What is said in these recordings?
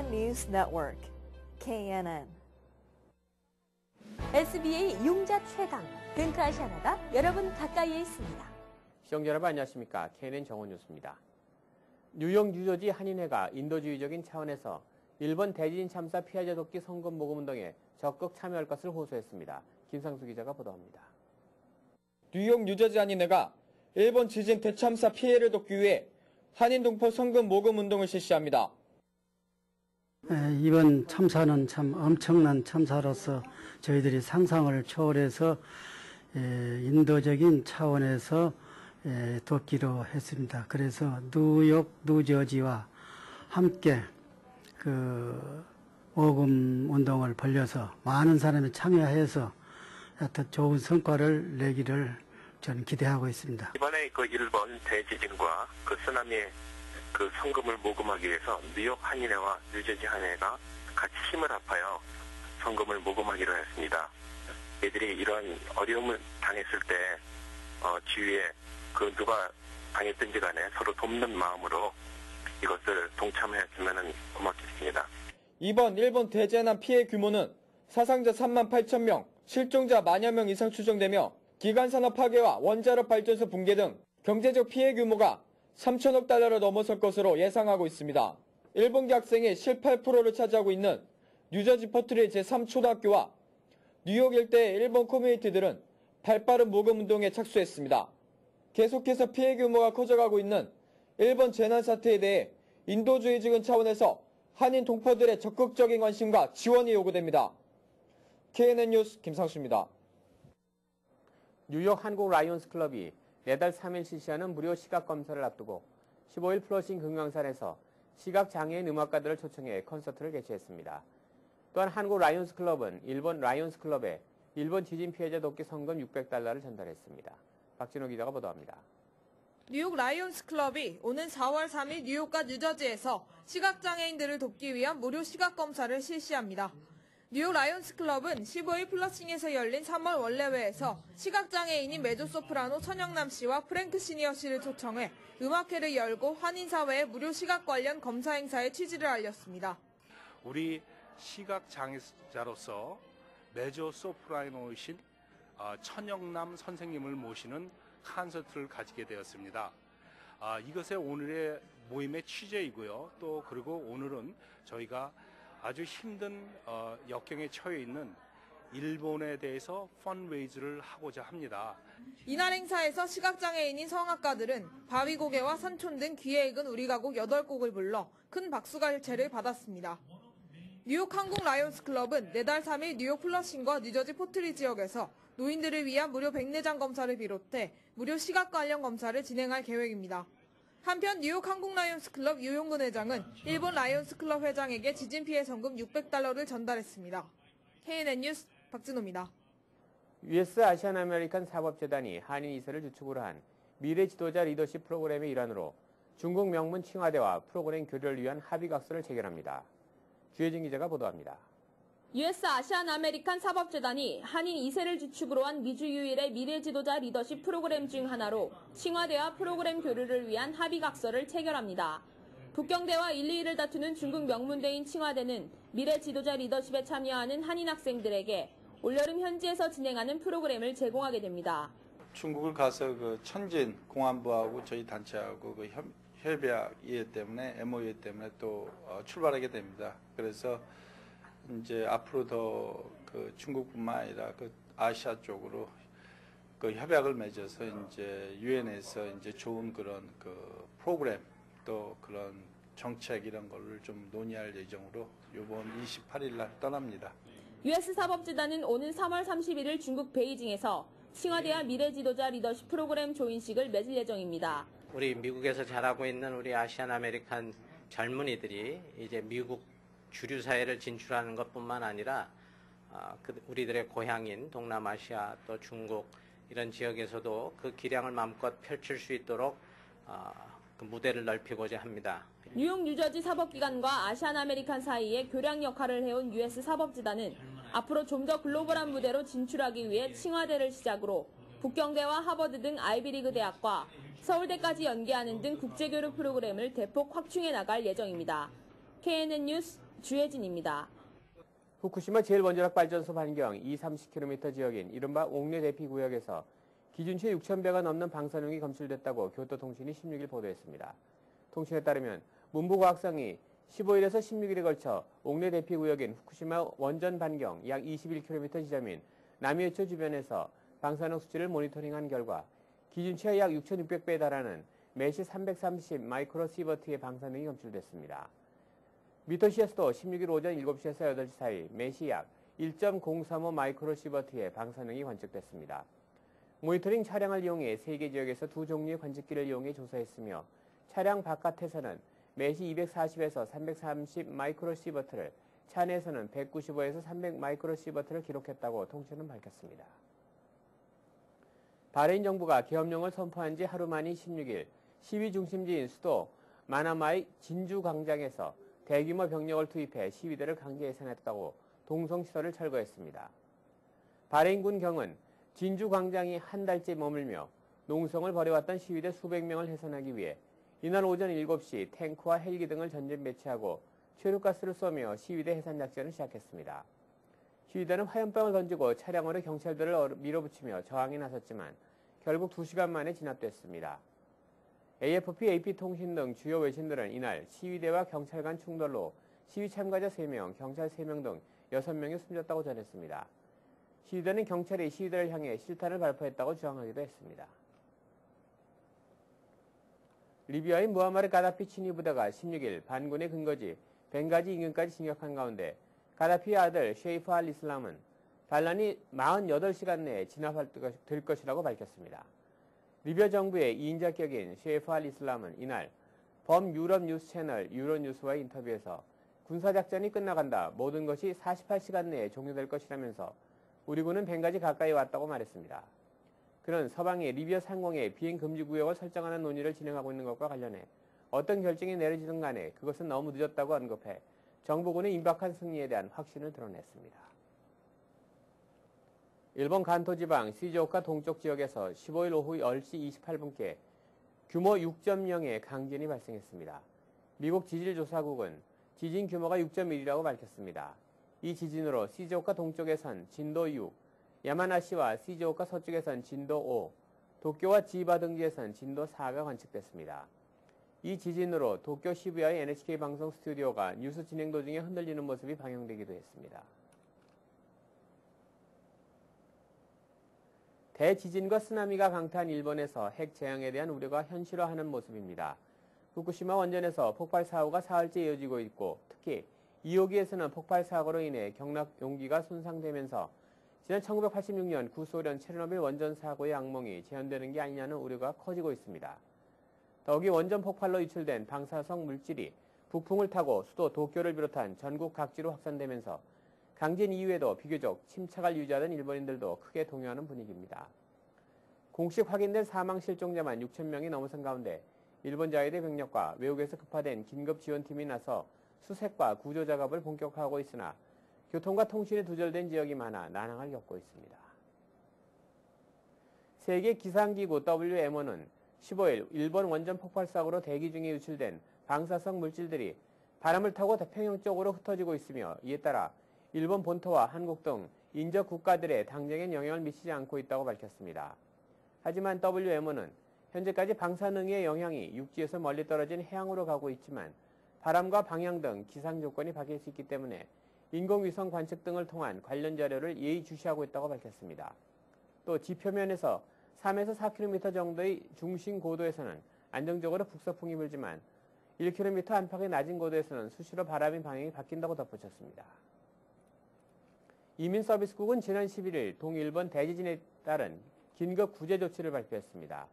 News Network, KNN. SBA 이용자 최강, 뱅크 아시아나가 여러분 가까이에 있습니다. 시청자 여러분 안녕하십니까? KNN 정원 뉴스입니다. 뉴욕 뉴저지 한인회가 인도주의적인 차원에서 일본 대지진 참사 피해자 돕기 성금 모금 운동에 적극 참여할 것을 호소했습니다. 김상수 기자가 보도합니다. 뉴욕 뉴저지 한인회가 일본 지진 대참사 피해를 돕기 위해 한인 동포 성금 모금 운동을 실시합니다. 이번 참사는 참 엄청난 참사로서 저희들이 상상을 초월해서 인도적인 차원에서 돕기로 했습니다. 그래서 뉴욕 뉴저지와 함께 그 모금 운동을 벌려서 많은 사람이 참여해서 하여튼 좋은 성과를 내기를 저는 기대하고 있습니다. 이번에 그 일본 대지진과 그 쓰나미의 그 성금을 모금하기 위해서 뉴욕 한인회와 뉴저지 한인회가 같이 힘을 합하여 성금을 모금하기로 했습니다. 이들이 이러한 어려움을 당했을 때 주위에 그 누가 당했든지 간에 서로 돕는 마음으로 이것을 동참했으면 고맙겠습니다. 이번 일본 대재난 피해 규모는 사상자 3만 8천 명, 실종자 만여 명 이상 추정되며 기간산업 파괴와 원자력 발전소 붕괴 등 경제적 피해 규모가 3천억 달러를 넘어설 것으로 예상하고 있습니다. 일본계 학생이 18%를 차지하고 있는 뉴저지 퍼트리 제3초등학교와 뉴욕 일대의 일본 커뮤니티들은 발빠른 모금 운동에 착수했습니다. 계속해서 피해 규모가 커져가고 있는 일본 재난 사태에 대해 인도주의적인 차원에서 한인 동포들의 적극적인 관심과 지원이 요구됩니다. KNN 뉴스 김상수입니다. 뉴욕 한국 라이온스 클럽이 매달 3일 실시하는 무료 시각 검사를 앞두고 15일 플러싱 금강산에서 시각장애인 음악가들을 초청해 콘서트를 개최했습니다. 또한 한국 라이온스 클럽은 일본 라이온스 클럽에 일본 지진 피해자 돕기 성금 600달러를 전달했습니다. 박진호 기자가 보도합니다. 뉴욕 라이온스 클럽이 오는 4월 3일 뉴욕과 뉴저지에서 시각장애인들을 돕기 위한 무료 시각검사를 실시합니다. 뉴욕 라이온스 클럽은 15일 플러싱에서 열린 3월 원래회에서 시각장애인인 메조소프라노 천영남 씨와 프랭크 시니어 씨를 초청해 음악회를 열고 한인사회의 무료 시각 관련 검사 행사의 취지를 알렸습니다. 우리 시각장애자로서 메조소프라노이신 천영남 선생님을 모시는 콘서트를 가지게 되었습니다. 이것의 오늘의 모임의 취재이고요. 또 그리고 오늘은 저희가 아주 힘든 역경에 처해 있는 일본에 대해서 펀웨이즈를 하고자 합니다. 이날 행사에서 시각장애인인 성악가들은 바위고개와 산촌 등 귀에 익은 우리 가곡 8곡을 불러 큰 박수갈채를 받았습니다. 뉴욕 한국 라이온스 클럽은 내달 3일 뉴욕 플러싱과 뉴저지 포트리 지역에서 노인들을 위한 무료 백내장 검사를 비롯해 무료 시각 관련 검사를 진행할 계획입니다. 한편 뉴욕 한국 라이온스 클럽 유용근 회장은 일본 라이온스 클럽 회장에게 지진 피해 성금 600달러를 전달했습니다. KNN 뉴스 박진호입니다. US 아시안 아메리칸 사법재단이 한인 2세를 주축으로 한 미래 지도자 리더십 프로그램의 일환으로 중국 명문 칭화대와 프로그램 교류를 위한 합의각서를 체결합니다. 주혜진 기자가 보도합니다. US 아시안 아메리칸 사법재단이 한인 2세를 주축으로 한 미주 유일의 미래 지도자 리더십 프로그램 중 하나로 칭화대와 프로그램 교류를 위한 합의각서를 체결합니다. 북경대와 1, 2위를 다투는 중국 명문대인 칭화대는 미래 지도자 리더십에 참여하는 한인 학생들에게 올여름 현지에서 진행하는 프로그램을 제공하게 됩니다. 중국을 가서 그 천진 공안부하고 저희 단체하고 그 협약 이해 때문에 MOU 때문에 또 출발하게 됩니다. 그래서 이제 앞으로 더 그 중국뿐만 아니라 그 아시아 쪽으로 그 협약을 맺어서 이제 유엔에서 이제 좋은 그런 그 프로그램 또 그런 정책 이런 거를 좀 논의할 예정으로 이번 28일 날 떠납니다. US 사법재단은 오는 3월 31일 중국 베이징에서 칭화대와 미래 지도자 리더십 프로그램 조인식을 맺을 예정입니다. 우리 미국에서 자라고 있는 우리 아시안 아메리칸 젊은이들이 이제 미국 주류 사회를 진출하는 것뿐만 아니라 우리들의 고향인 동남아시아 또 중국 이런 지역에서도 그 기량을 마음껏 펼칠 수 있도록 그 무대를 넓히고자 합니다. 뉴욕 뉴저지 사법기관과 아시안 아메리칸 사이에 교량 역할을 해온 US 사법재단은 앞으로 좀 더 글로벌한 무대로 진출하기 위해 칭화대를 시작으로 북경대와 하버드 등 아이비리그 대학과 서울대까지 연계하는 등 국제교류 프로그램을 대폭 확충해 나갈 예정입니다. KNN 뉴스 주혜진입니다. 후쿠시마 제1원자력발전소 반경 230km 지역인 이른바 옥내 대피 구역에서 기준치 6,000배가 넘는 방사능이 검출됐다고 교토통신이 16일 보도했습니다. 통신에 따르면 문부과학성이 15일에서 16일에 걸쳐 옥내 대피 구역인 후쿠시마 원전 반경 약 21km 지점인 나미에초 주변에서 방사능 수치를 모니터링한 결과 기준치의 약 6,600배에 달하는 매시 330 마이크로시버트의 방사능이 검출됐습니다. 미토시에서도 16일 오전 7시에서 8시 사이 매시 약 1.035 마이크로시버트의 방사능이 관측됐습니다. 모니터링 차량을 이용해 3개 지역에서 2종류의 관측기를 이용해 조사했으며 차량 바깥에서는 매시 240에서 330 마이크로시버트를, 차 내에서는 195에서 300 마이크로시버트를 기록했다고 통신은 밝혔습니다. 바레인 정부가 계엄령을 선포한 지 하루 만인 16일 시위 중심지인 수도 마나마의 진주 광장에서 대규모 병력을 투입해 시위대를 강제 해산했다고 동성시설을 철거했습니다. 바레인군 경은 진주 광장이 한 달째 머물며 농성을 벌여왔던 시위대 수백 명을 해산하기 위해 이날 오전 7시 탱크와 헬기 등을 전진 배치하고 최루가스를 쏘며 시위대 해산 작전을 시작했습니다. 시위대는 화염병을 던지고 차량으로 경찰들을 밀어붙이며 저항에 나섰지만 결국 2시간 만에 진압됐습니다. AFP, AP통신 등 주요 외신들은 이날 시위대와 경찰 간 충돌로 시위 참가자 3명, 경찰 3명 등 6명이 숨졌다고 전했습니다. 시위대는 경찰이 시위대를 향해 실탄을 발포했다고 주장하기도 했습니다. 리비아의 무아마르 가다피 친위 부대가 16일 반군의 근거지 벵가지 인근까지 진격한 가운데 가다피의 아들 셰이프 알 이슬람은 반란이 48시간 내에 진압될 것이라고 밝혔습니다. 리비아 정부의 2인자격인 셰이프 알 이슬람은 이날 범유럽 뉴스 채널 유로뉴스와의 인터뷰에서 군사작전이 끝나간다, 모든 것이 48시간 내에 종료될 것이라면서 우리 군은 벵가지 가까이 왔다고 말했습니다. 그는 서방이 리비아 상공에 비행금지구역을 설정하는 논의를 진행하고 있는 것과 관련해 어떤 결정이 내려지든 간에 그것은 너무 늦었다고 언급해 정부군의 임박한 승리에 대한 확신을 드러냈습니다. 일본 간토 지방 시즈오카 동쪽 지역에서 15일 오후 10시 28분께 규모 6.0의 강진이 발생했습니다. 미국 지질조사국은 지진 규모가 6.1이라고 밝혔습니다. 이 지진으로 시즈오카 동쪽에선 진도 6, 야마나시와 시즈오카 서쪽에선 진도 5, 도쿄와 지바 등지에선 진도 4가 관측됐습니다. 이 지진으로 도쿄 시부야의 NHK 방송 스튜디오가 뉴스 진행 도중에 흔들리는 모습이 방영되기도 했습니다. 대지진과 쓰나미가 강타한 일본에서 핵 재앙에 대한 우려가 현실화하는 모습입니다. 후쿠시마 원전에서 폭발 사고가 사흘째 이어지고 있고 특히 2호기에서는 폭발 사고로 인해 경락 용기가 손상되면서 지난 1986년 구소련 체르노빌 원전 사고의 악몽이 재현되는 게 아니냐는 우려가 커지고 있습니다. 더욱이 원전 폭발로 유출된 방사성 물질이 북풍을 타고 수도 도쿄를 비롯한 전국 각지로 확산되면서 강진 이후에도 비교적 침착을 유지하던 일본인들도 크게 동요하는 분위기입니다. 공식 확인된 사망 실종자만 6,000명이 넘어선 가운데 일본 자위대 병력과 외국에서 급파된 긴급 지원팀이 나서 수색과 구조 작업을 본격화하고 있으나 교통과 통신이 두절된 지역이 많아 난항을 겪고 있습니다. 세계 기상기구 WMO는 15일 일본 원전 폭발 사고로 대기 중에 유출된 방사성 물질들이 바람을 타고 태평양 쪽으로 흩어지고 있으며 이에 따라 일본 본토와 한국 등 인접 국가들의 당장엔 영향을 미치지 않고 있다고 밝혔습니다. 하지만 WMO는 현재까지 방사능의 영향이 육지에서 멀리 떨어진 해양으로 가고 있지만 바람과 방향 등 기상 조건이 바뀔 수 있기 때문에 인공위성 관측 등을 통한 관련 자료를 예의주시하고 있다고 밝혔습니다. 또 지표면에서 3에서 4km 정도의 중심 고도에서는 안정적으로 북서풍이 불지만 1km 안팎의 낮은 고도에서는 수시로 바람의 방향이 바뀐다고 덧붙였습니다. 이민서비스국은 지난 11일 동일본 대지진에 따른 긴급 구제 조치를 발표했습니다.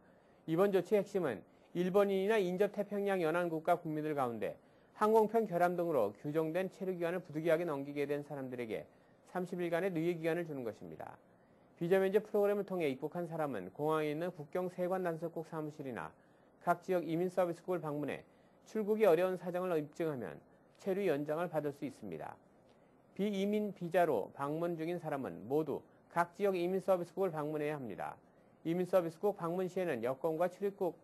이번 조치의 핵심은 일본인이나 인접 태평양 연안국가 국민들 가운데 항공편 결함 등으로 규정된 체류기간을 부득이하게 넘기게 된 사람들에게 30일간의 유예기간을 주는 것입니다. 비자 면제 프로그램을 통해 입국한 사람은 공항에 있는 국경 세관 단속국 사무실이나 각 지역 이민서비스국을 방문해 출국이 어려운 사정을 입증하면 체류 연장을 받을 수 있습니다. 비이민 비자로 방문 중인 사람은 모두 각 지역 이민서비스국을 방문해야 합니다. 이민서비스국 방문 시에는 여권과 출입국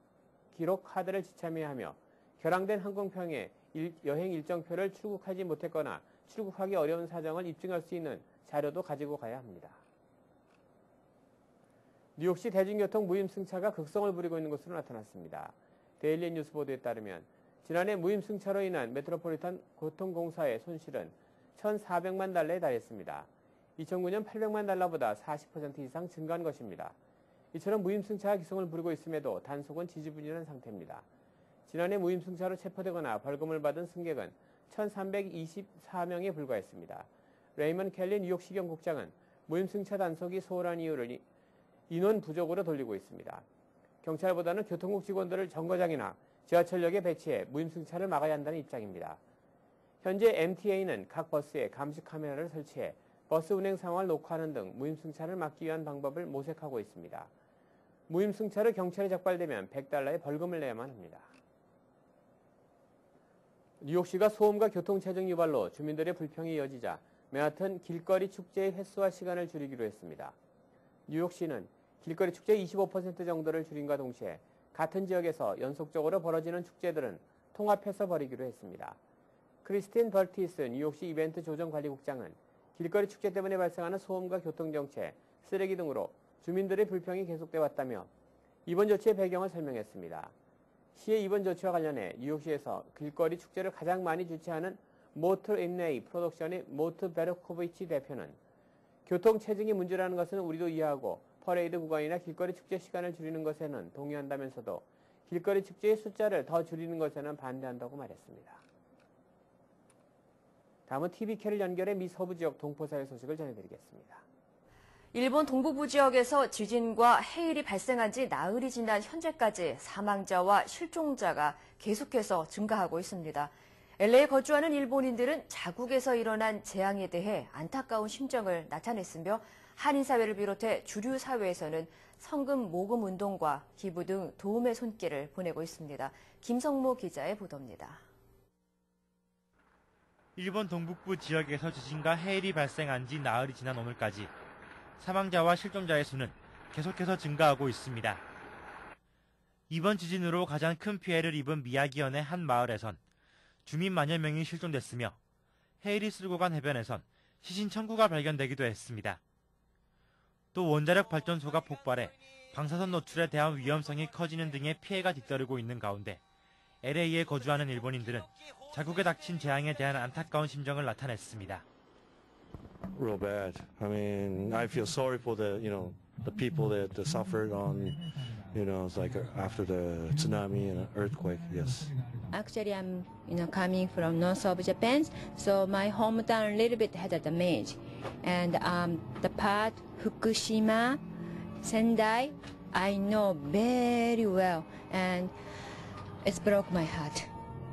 기록 카드를 지참해야 하며 결항된 항공편에 여행 일정표를 출국하지 못했거나 출국하기 어려운 사정을 입증할 수 있는 자료도 가지고 가야 합니다. 뉴욕시 대중교통 무임승차가 극성을 부리고 있는 것으로 나타났습니다. 데일리 뉴스 보도에 따르면 지난해 무임승차로 인한 메트로폴리탄 교통공사의 손실은 1,400만 달러에 달했습니다. 2009년 800만 달러보다 40% 이상 증가한 것입니다. 이처럼 무임승차가 기승을 부리고 있음에도 단속은 지지부진한 상태입니다. 지난해 무임승차로 체포되거나 벌금을 받은 승객은 1,324명에 불과했습니다. 레이먼 켈리 뉴욕시경 국장은 무임승차 단속이 소홀한 이유를 인원 부족으로 돌리고 있습니다. 경찰보다는 교통국 직원들을 정거장이나 지하철역에 배치해 무임승차를 막아야 한다는 입장입니다. 현재 MTA는 각 버스에 감시 카메라를 설치해 버스 운행 상황을 녹화하는 등 무임승차를 막기 위한 방법을 모색하고 있습니다. 무임승차로 경찰에 적발되면 $100의 벌금을 내야만 합니다. 뉴욕시가 소음과 교통체증 유발로 주민들의 불평이 이어지자 맨하튼 길거리 축제의 횟수와 시간을 줄이기로 했습니다. 뉴욕시는 길거리 축제의 25% 정도를 줄임과 동시에 같은 지역에서 연속적으로 벌어지는 축제들은 통합해서 벌이기로 했습니다. 크리스틴 벌티스 뉴욕시 이벤트 조정관리국장은 길거리 축제 때문에 발생하는 소음과 교통정체, 쓰레기 등으로 주민들의 불평이 계속돼 왔다며 이번 조치의 배경을 설명했습니다. 시의 이번 조치와 관련해 뉴욕시에서 길거리 축제를 가장 많이 주최하는 모트 인레이 프로덕션의 모트 베르코비치 대표는 교통체증이 문제라는 것은 우리도 이해하고 퍼레이드 구간이나 길거리 축제 시간을 줄이는 것에는 동의한다면서도 길거리 축제의 숫자를 더 줄이는 것에는 반대한다고 말했습니다. 다음은 TVK를 연결해 미 서부 지역 동포사회 소식을 전해드리겠습니다. 일본 동북부 지역에서 지진과 해일이 발생한 지 나흘이 지난 현재까지 사망자와 실종자가 계속해서 증가하고 있습니다. LA에 거주하는 일본인들은 자국에서 일어난 재앙에 대해 안타까운 심정을 나타냈으며 한인사회를 비롯해 주류 사회에서는 성금 모금 운동과 기부 등 도움의 손길을 보내고 있습니다. 김성모 기자의 보도입니다. 일본 동북부 지역에서 지진과 해일이 발생한 지 나흘이 지난 오늘까지 사망자와 실종자의 수는 계속해서 증가하고 있습니다. 이번 지진으로 가장 큰 피해를 입은 미야기현의 한 마을에선 주민 만여 명이 실종됐으며 해일이 쓸고 간 해변에선 시신 청구가 발견되기도 했습니다. 또 원자력 발전소가 폭발해 방사선 노출에 대한 위험성이 커지는 등의 피해가 뒤따르고 있는 가운데 LA에 거주하는 일본인들은 자국에 닥친 재앙에 대한 안타까운 심정을 나타냈습니다. Real bad. I mean, I feel sorry for the people that suffered on, it's like after the tsunami and earthquake. Yes. Actually, I'm coming from north of Japan, so my hometown a little bit had a damage, and the part Fukushima, Sendai, I know very well, and it's broke my heart.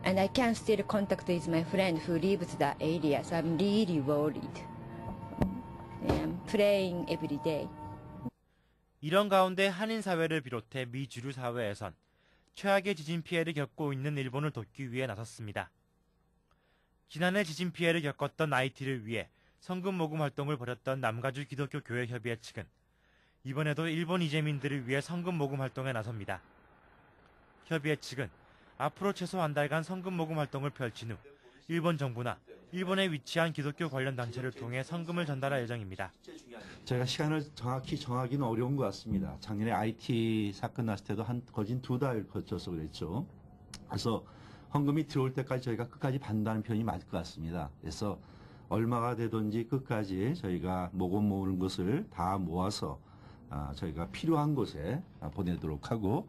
And I can still contact with my friend who lives that area, so I'm really worried. I'm praying every day. 이런 가운데 한인사회를 비롯해 미 주류 사회에선 최악의 지진 피해를 겪고 있는 일본을 돕기 위해 나섰습니다. 지난해 지진 피해를 겪었던 IT를 위해 성금 모금 활동을 벌였던 남가주 기독교 교회 협의회 측은 이번에도 일본 이재민들을 위해 성금 모금 활동에 나섭니다. 협의회 측은 앞으로 최소 한 달간 성금 모금 활동을 펼친 후 일본 정부나 일본에 위치한 기독교 관련 단체를 통해 성금을 전달할 예정입니다. 저희가 시간을 정확히 정하기는 어려운 것 같습니다. 작년에 IT 사건 났을 때도 거진 2달 거쳐서 그랬죠. 그래서 헌금이 들어올 때까지 저희가 끝까지 반다는 편이 맞을 것 같습니다. 그래서 얼마가 되든지 끝까지 저희가 모으는 것을 다 모아서 저희가 필요한 곳에 보내도록 하고,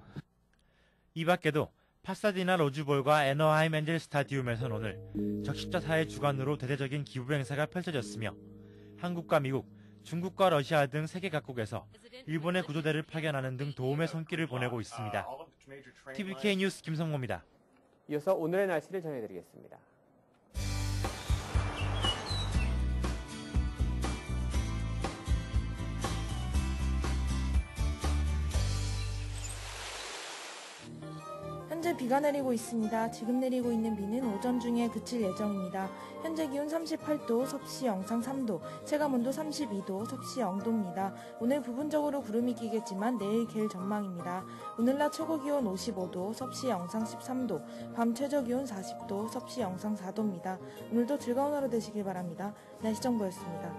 이 밖에도 파사디나 로즈볼과 애너하임 엔젤 스타디움에선 오늘 적십자사의 주관으로 대대적인 기부 행사가 펼쳐졌으며 한국과 미국, 중국과 러시아 등 세계 각국에서 일본의 구조대를 파견하는 등 도움의 손길을 보내고 있습니다. TVK 뉴스 김성모입니다. 이어서 오늘의 날씨를 전해드리겠습니다. 현재 현재 비가 내리고 있습니다. 지금 내리고 있는 비는 오전 중에 그칠 예정입니다. 현재 기온 38도, 섭씨 영상 3도, 체감온도 32도, 섭씨 0도입니다. 오늘 부분적으로 구름이 끼겠지만 내일 갤 전망입니다. 오늘 낮 최고 기온 55도, 섭씨 영상 13도, 밤 최저 기온 40도, 섭씨 영상 4도입니다. 오늘도 즐거운 하루 되시길 바랍니다. 날씨 정보였습니다.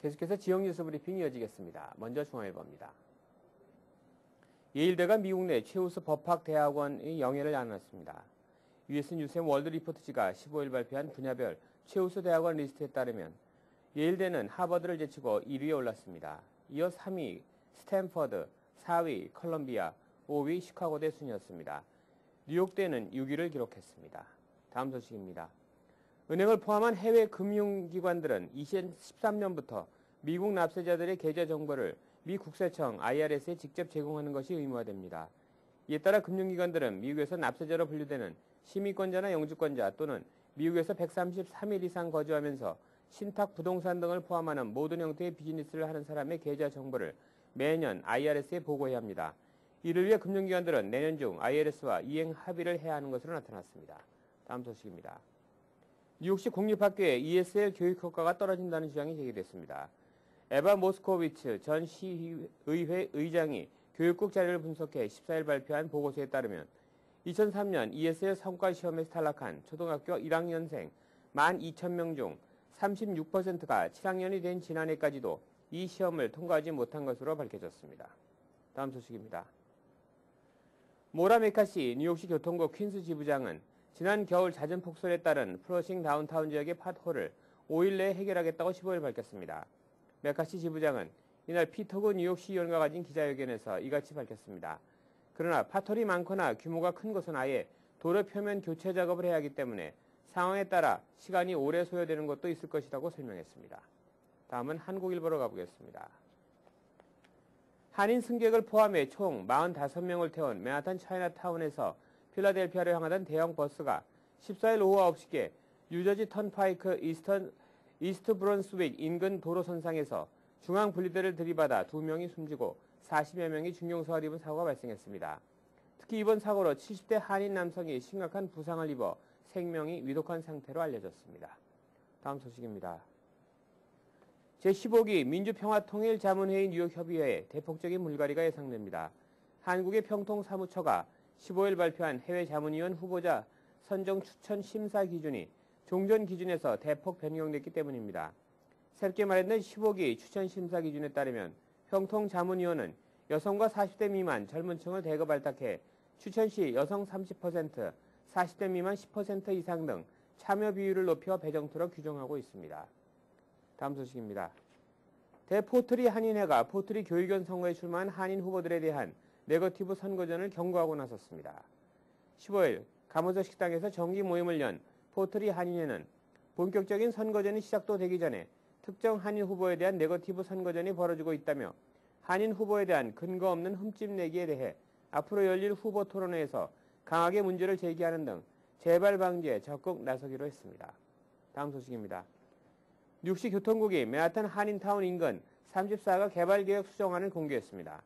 계속해서 지역 뉴스 브리핑이 이어지겠습니다. 먼저 중앙일보입니다. 예일대가 미국 내 최우수 법학대학원의 영예를 나눴습니다. US 뉴스의 월드 리포트지가 15일 발표한 분야별 최우수 대학원 리스트에 따르면 예일대는 하버드를 제치고 1위에 올랐습니다. 이어 3위 스탠퍼드, 4위 컬럼비아, 5위 시카고대 순이었습니다. 뉴욕대는 6위를 기록했습니다. 다음 소식입니다. 은행을 포함한 해외 금융기관들은 2013년부터 미국 납세자들의 계좌 정보를 미 국세청 IRS에 직접 제공하는 것이 의무화됩니다. 이에 따라 금융기관들은 미국에서 납세자로 분류되는 시민권자나 영주권자 또는 미국에서 133일 이상 거주하면서 신탁, 부동산 등을 포함하는 모든 형태의 비즈니스를 하는 사람의 계좌 정보를 매년 IRS에 보고해야 합니다. 이를 위해 금융기관들은 내년 중 IRS와 이행 합의를 해야 하는 것으로 나타났습니다. 다음 소식입니다. 뉴욕시 공립학교의 ESL 교육 효과가 떨어진다는 주장이 제기됐습니다. 에바 모스코비츠 전 시의회 의장이 교육국 자료를 분석해 14일 발표한 보고서에 따르면 2003년 ESL 성과 시험에서 탈락한 초등학교 1학년생 12,000명 중 36%가 7학년이 된 지난해까지도 이 시험을 통과하지 못한 것으로 밝혀졌습니다. 다음 소식입니다. 모라 메카시 뉴욕시 교통국 퀸스 지부장은 지난 겨울 잦은 폭설에 따른 플러싱 다운타운 지역의 팟홀을 5일 내에 해결하겠다고 15일 밝혔습니다. 메카시 지부장은 이날 피터구 뉴욕시 의원과 가진 기자회견에서 이같이 밝혔습니다. 그러나 팟홀이 많거나 규모가 큰 곳은 아예 도로 표면 교체 작업을 해야 하기 때문에 상황에 따라 시간이 오래 소요되는 것도 있을 것이라고 설명했습니다. 다음은 한국일보로 가보겠습니다. 한인 승객을 포함해 총 45명을 태운 맨하탄 차이나타운에서 필라델피아를 향하던 대형 버스가 14일 오후 9시께 뉴저지 턴파이크 이스트 브런스윅 인근 도로선상에서 중앙 분리대를 들이받아 2명이 숨지고 40여 명이 중경사를 입은 사고가 발생했습니다. 특히 이번 사고로 70대 한인 남성이 심각한 부상을 입어 생명이 위독한 상태로 알려졌습니다. 다음 소식입니다. 제15기 민주평화통일자문회의 뉴욕협의회에 대폭적인 물갈이가 예상됩니다. 한국의 평통사무처가 15일 발표한 해외 자문위원 후보자 선정 추천 심사 기준이 종전 기준에서 대폭 변경됐기 때문입니다. 새롭게 마련된 15기 추천 심사 기준에 따르면 평통자문위원은 여성과 40대 미만 젊은 층을 대거 발탁해 추천 시 여성 30%, 40대 미만 10% 이상 등 참여 비율을 높여 배정토록 규정하고 있습니다. 다음 소식입니다. 대포트리 한인회가 포트리 교육위원 선거에 출마한 한인 후보들에 대한 네거티브 선거전을 경고하고 나섰습니다. 15일 감호석 식당에서 정기 모임을 연 포트리 한인회는 본격적인 선거전이 시작도 되기 전에 특정 한인 후보에 대한 네거티브 선거전이 벌어지고 있다며 한인 후보에 대한 근거 없는 흠집내기에 대해 앞으로 열릴 후보 토론회에서 강하게 문제를 제기하는 등 재발 방지에 적극 나서기로 했습니다. 다음 소식입니다. 뉴욕시 교통국이 맨하탄 한인타운 인근 34가 개발계획 수정안을 공개했습니다.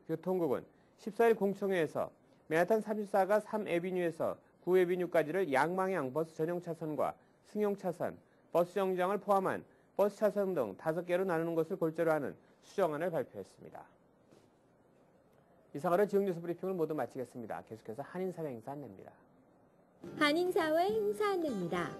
교통국은 14일 공청회에서 맨하탄 34가 3에비뉴에서 9에비뉴까지를 양방향 버스 전용 차선과 승용 차선, 버스 정류장을 포함한 버스 차선 등 5개로 나누는 것을 골자로 하는 수정안을 발표했습니다. 이상으로 지역 뉴스 브리핑을 모두 마치겠습니다. 계속해서 한인사회 행사 안내입니다. 한인사회 행사 안내입니다.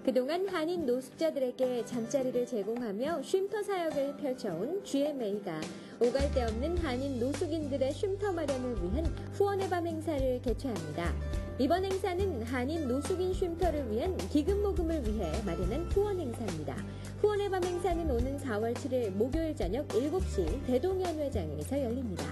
그동안 한인 노숙자들에게 잠자리를 제공하며 쉼터 사역을 펼쳐온 GMA가 오갈 데 없는 한인 노숙인들의 쉼터 마련을 위한 후원의 밤 행사를 개최합니다. 이번 행사는 한인 노숙인 쉼터를 위한 기금 모금을 위해 마련한 후원 행사입니다. 후원의 밤 행사는 오는 4월 7일 목요일 저녁 7시 대동연회장에서 열립니다.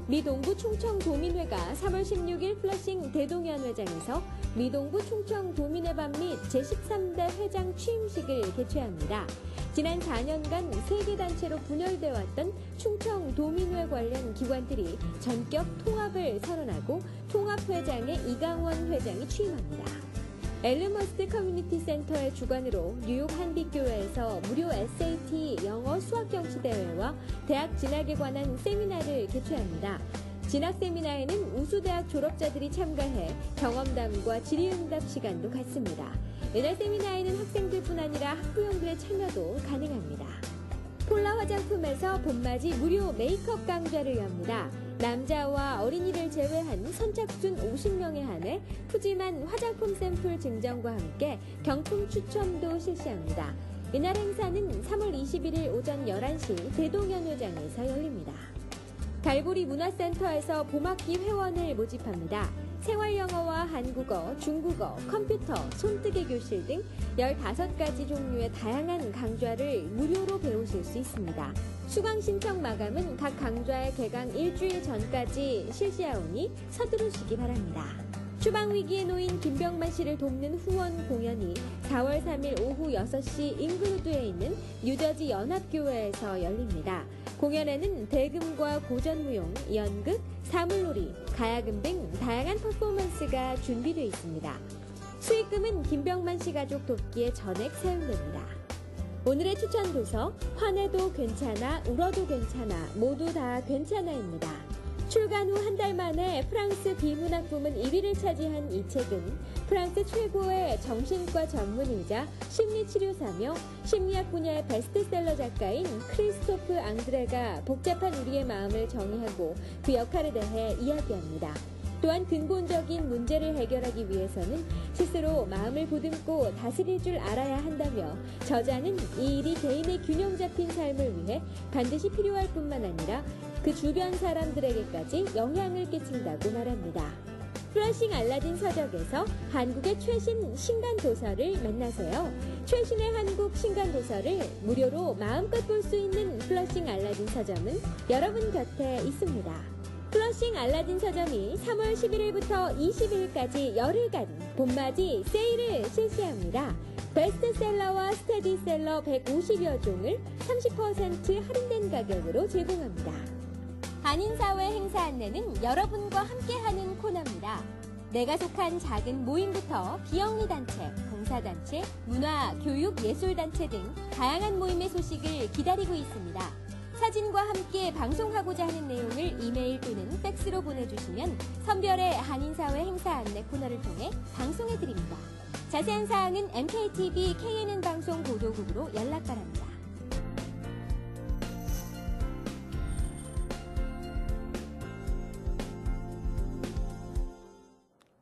미동부 충청도민회가 3월 16일 플러싱 대동연회장에서 미동부 충청도민회 밤 및 제13대 회장 취임식을 개최합니다. 지난 4년간 3개 단체로 분열되어 왔던 충청도민회 관련 기관들이 전격 통합을 선언하고 통합회장에 이강원 회장이 취임합니다. 엘르머스트 커뮤니티 센터의 주관으로 뉴욕 한빛교회에서 무료 SAT 영어 수학 경시 대회와 대학 진학에 관한 세미나를 개최합니다. 진학 세미나에는 우수대학 졸업자들이 참가해 경험담과 질의응답 시간도 갖습니다. 이날 세미나에는 학생들뿐 아니라 학부형들의 참여도 가능합니다. 폴라 화장품에서 봄맞이 무료 메이크업 강좌를 엽니다. 남자와 어린이를 제외한 선착순 50명에 한해 푸짐한 화장품 샘플 증정과 함께 경품 추첨도 실시합니다. 이날 행사는 3월 21일 오전 11시 대동연회장에서 열립니다. 갈보리 문화센터에서 봄학기 회원을 모집합니다. 생활영어와 한국어, 중국어, 컴퓨터, 손뜨개 교실 등 15가지 종류의 다양한 강좌를 무료로 배우실 수 있습니다. 수강 신청 마감은 각 강좌의 개강 일주일 전까지 실시하오니 서두르시기 바랍니다. 추방위기에 놓인 김병만 씨를 돕는 후원 공연이 4월 3일 오후 6시 잉그루드에 있는 뉴저지 연합교회에서 열립니다. 공연에는 대금과 고전무용, 연극, 사물놀이, 가야금 등 다양한 퍼포먼스가 준비되어 있습니다. 수익금은 김병만 씨 가족 돕기에 전액 사용됩니다. 오늘의 추천 도서, 화내도 괜찮아, 울어도 괜찮아, 모두 다 괜찮아입니다. 출간 후 한 달 만에 프랑스 비문학 부문 1위를 차지한 이 책은 프랑스 최고의 정신과 전문의자 심리치료사며 심리학 분야의 베스트셀러 작가인 크리스토프 앙드레가 복잡한 우리의 마음을 정의하고 그 역할에 대해 이야기합니다. 또한 근본적인 문제를 해결하기 위해서는 스스로 마음을 보듬고 다스릴 줄 알아야 한다며 저자는 이 일이 개인의 균형 잡힌 삶을 위해 반드시 필요할 뿐만 아니라 그 주변 사람들에게까지 영향을 끼친다고 말합니다. 플러싱 알라딘 서적에서 한국의 최신 신간도서를 만나세요. 최신의 한국 신간도서를 무료로 마음껏 볼 수 있는 플러싱 알라딘 서점은 여러분 곁에 있습니다. 플러싱 알라딘 서점이 3월 11일부터 20일까지 열흘간 봄맞이 세일을 실시합니다. 베스트셀러와 스테디셀러 150여 종을 30% 할인된 가격으로 제공합니다. 한인사회 행사 안내는 여러분과 함께하는 코너입니다. 내가 속한 작은 모임부터 비영리 단체, 봉사단체, 문화, 교육, 예술단체 등 다양한 모임의 소식을 기다리고 있습니다. 사진과 함께 방송하고자 하는 내용을 이메일 또는 팩스로 보내주시면 선별의 한인사회 행사 안내 코너를 통해 방송해드립니다. 자세한 사항은 MKTV KNN 방송 보도국으로 연락 바랍니다.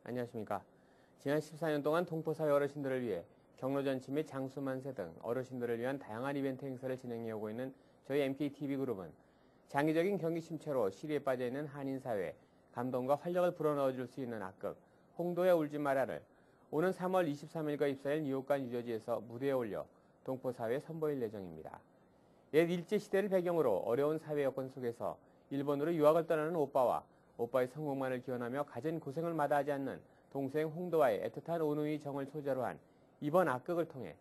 안녕하십니까. 지난 14년 동안 동포사회 어르신들을 위해 경로잔치 및 장수만세 등 어르신들을 위한 다양한 이벤트 행사를 진행해오고 있는 저희 MKTV그룹은 장기적인 경기 침체로 시리에 빠져있는 한인사회에 감동과 활력을 불어넣어줄 수 있는 악극 홍도에 울지 마라를 오는 3월 23일과 24일 뉴욕과 뉴저지에서 무대에 올려 동포사회에 선보일 예정입니다. 옛 일제시대를 배경으로 어려운 사회 여건 속에서 일본으로 유학을 떠나는 오빠와 오빠의 성공만을 기원하며 갖은 고생을 마다하지 않는 동생 홍도와의 애틋한 온누이 정을 소재로 한 이번 악극을 통해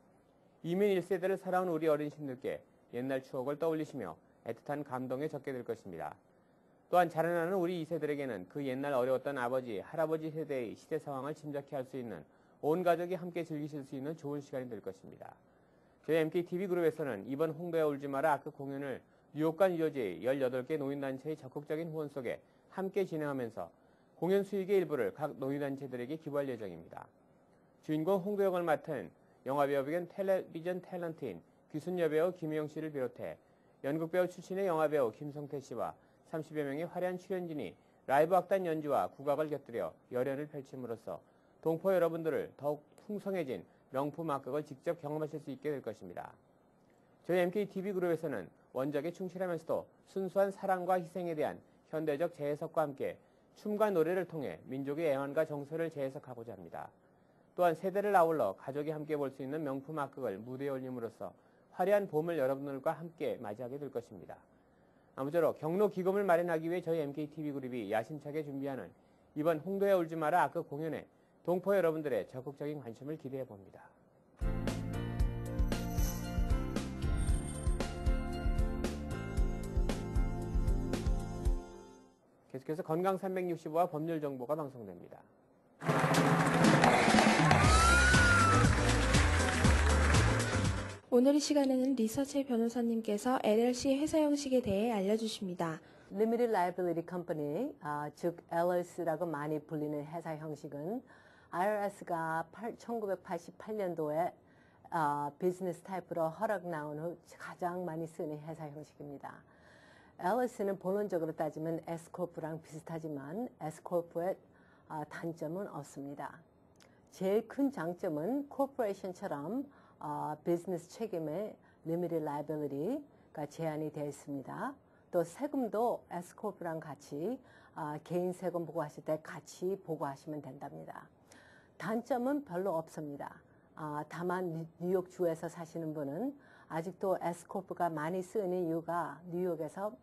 이민 1세대를 살아온 우리 어르신들께 옛날 추억을 떠올리시며 애틋한 감동에 젖게 될 것입니다. 또한 자라나는 우리 2세들에게는 그 옛날 어려웠던 아버지, 할아버지 세대의 시대 상황을 짐작케 할 수 있는 온 가족이 함께 즐기실 수 있는 좋은 시간이 될 것입니다. 저희 MKTV그룹에서는 이번 홍도에 울지 마라 악극 공연을 뉴욕과 뉴저지 18개 노인단체의 적극적인 후원 속에 함께 진행하면서 공연 수익의 일부를 각 노인단체들에게 기부할 예정입니다. 주인공 홍도 역을 맡은 영화배우 겸 텔레비전 탤런트인 귀순 여배우 김희영 씨를 비롯해 연극배우 출신의 영화배우 김성태 씨와 30여 명의 화려한 출연진이 라이브 악단 연주와 국악을 곁들여 열연을 펼침으로써 동포 여러분들을 더욱 풍성해진 명품 악극을 직접 경험하실 수 있게 될 것입니다. 저희 MKTV그룹에서는 원작에 충실하면서도 순수한 사랑과 희생에 대한 현대적 재해석과 함께 춤과 노래를 통해 민족의 애환과 정서를 재해석하고자 합니다. 또한 세대를 아울러 가족이 함께 볼 수 있는 명품 악극을 무대에 올림으로써 화려한 봄을 여러분들과 함께 맞이하게 될 것입니다. 아무쪼록 경로 기금을 마련하기 위해 저희 MKTV그룹이 야심차게 준비하는 이번 홍도에 울지 마라 악극 공연에 동포 여러분들의 적극적인 관심을 기대해 봅니다. 계속해서 건강 365와 법률 정보가 방송됩니다. 오늘 이 시간에는 리서치 변호사님께서 LLC 회사 형식에 대해 알려주십니다. Limited Liability Company, 즉 LLC라고 많이 불리는 회사 형식은 IRS가 1988년도에 비즈니스 타입으로 허락 나온 후 가장 많이 쓰는 회사 형식입니다. LLC는 본론적으로 따지면 Scorp랑 비슷하지만 Scorp의 단점은 없습니다. 제일 큰 장점은 코퍼레이션처럼 비즈니스 책임의 Limited Liability가 제한이 되어 있습니다. 또 세금도 Scorp랑 같이 개인 세금 보고하실 때 같이 보고하시면 된답니다. 단점은 별로 없습니다. 다만 뉴욕주에서 사시는 분은 아직도 Scorp가 많이 쓰이는 이유가 뉴욕에서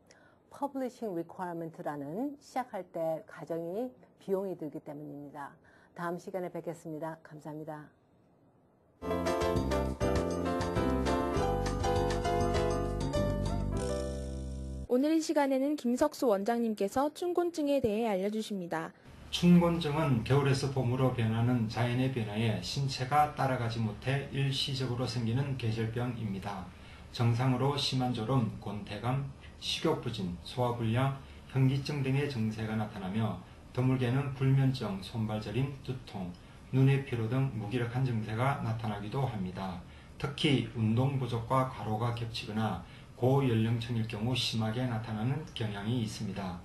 Publishing Requirement라는 시작할 때 과정이 비용이 들기 때문입니다. 다음 시간에 뵙겠습니다. 감사합니다. 오늘 이 시간에는 김석수 원장님께서 춘곤증에 대해 알려주십니다. 춘곤증은 겨울에서 봄으로 변하는 자연의 변화에 신체가 따라가지 못해 일시적으로 생기는 계절병입니다. 정상으로 심한 졸음, 곤태감, 식욕부진, 소화불량, 현기증 등의 증세가 나타나며 드물게는 불면증, 손발저림, 두통, 눈의 피로 등 무기력한 증세가 나타나기도 합니다. 특히 운동 부족과 과로가 겹치거나 고연령층일 경우 심하게 나타나는 경향이 있습니다.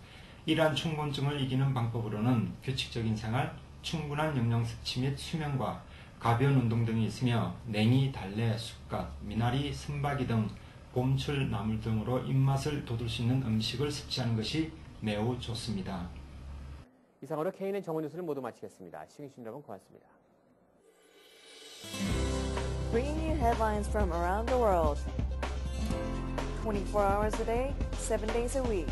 이러한 춘곤증을 이기는 방법으로는 규칙적인 생활, 충분한 영양 섭취 및 수면과 가벼운 운동 등이 있으며 냉이, 달래, 쑥갓, 미나리, 선박이 등 봄철 나물 등으로 입맛을 돋울 수 있는 음식을 섭취하는 것이 매우 좋습니다. 이상으로 KNN 정오 뉴스를 모두 마치겠습니다. 시청해주신 여러분 고맙습니다. Bringing you headlines from around the world. 24 hours a day, 7 days a week.